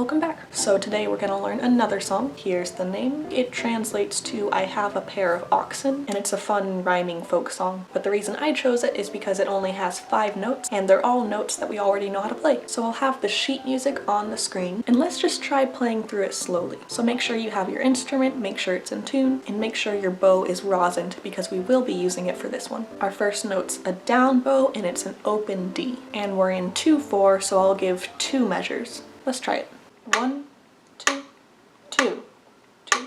Welcome back. So today we're going to learn another song. Here's the name. It translates to I have a pair of oxen, and it's a fun rhyming folk song. But the reason I chose it is because it only has 5 notes, and they're all notes that we already know how to play. So I'll have the sheet music on the screen, and let's just try playing through it slowly. So make sure you have your instrument, make sure it's in tune, and make sure your bow is rosined because we will be using it for this one. Our first note's a down bow, and it's an open D. And we're in 2/4, so I'll give 2 measures. Let's try it. 1, 2, 2, 2.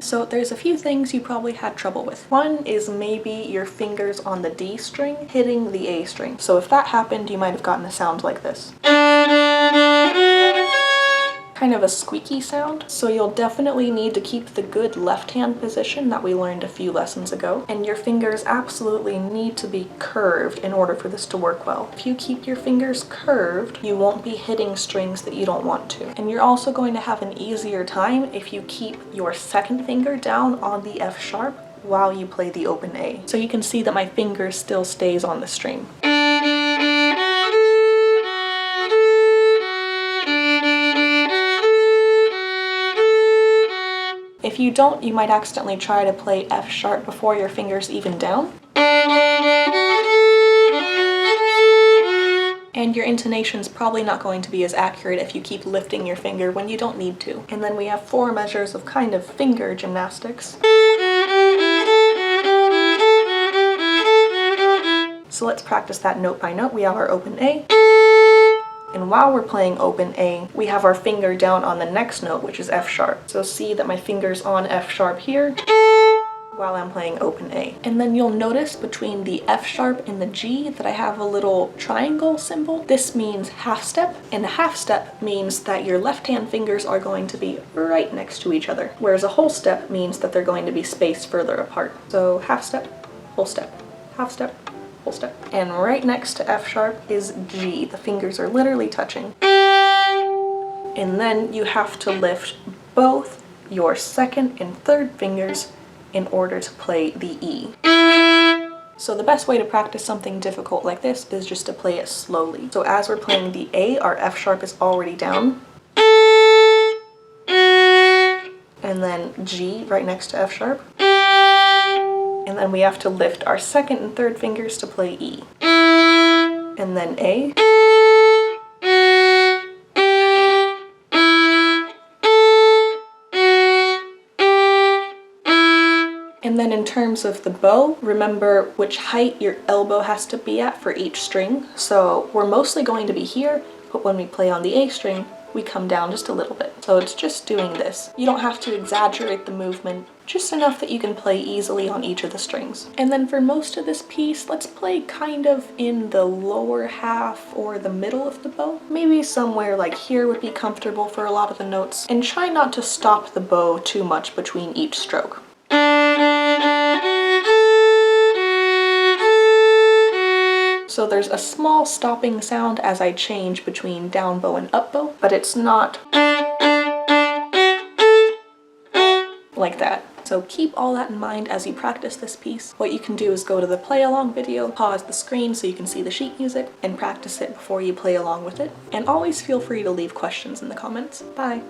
So there's a few things you probably had trouble with. One is maybe your fingers on the D string hitting the A string. So if that happened, you might have gotten a sound like this. Kind of a squeaky sound. So you'll definitely need to keep the good left hand position that we learned a few lessons ago. And your fingers absolutely need to be curved in order for this to work well. If you keep your fingers curved, you won't be hitting strings that you don't want to. And you're also going to have an easier time if you keep your second finger down on the F sharp while you play the open A. So you can see that my finger still stays on the string. If you don't, you might accidentally try to play F sharp before your finger's even down. And your intonation's probably not going to be as accurate if you keep lifting your finger when you don't need to. And then we have 4 measures of kind of finger gymnastics. So let's practice that note by note. We have our open A. And while we're playing open A, we have our finger down on the next note, which is F sharp. So see that my finger's on F sharp here while I'm playing open A. And then you'll notice between the F sharp and the G that I have a little triangle symbol. This means half step, and a half step means that your left hand fingers are going to be right next to each other, whereas a whole step means that they're going to be spaced further apart. So half step, whole step, half step, whole step. And right next to F sharp is G. The fingers are literally touching. And then you have to lift both your second and third fingers in order to play the E. So the best way to practice something difficult like this is just to play it slowly. So as we're playing the A, our F sharp is already down. And then G right next to F sharp. And then we have to lift our second and third fingers to play E. And then A. And then in terms of the bow, remember which height your elbow has to be at for each string. So we're mostly going to be here, but when we play on the A string, we come down just a little bit. So it's just doing this. You don't have to exaggerate the movement, just enough that you can play easily on each of the strings. And then for most of this piece, let's play kind of in the lower half or the middle of the bow. Maybe somewhere like here would be comfortable for a lot of the notes. And try not to stop the bow too much between each stroke. So there's a small stopping sound as I change between down bow and up bow, but it's not like that. So keep all that in mind as you practice this piece. What you can do is go to the play along video, pause the screen so you can see the sheet music, and practice it before you play along with it. And always feel free to leave questions in the comments. Bye!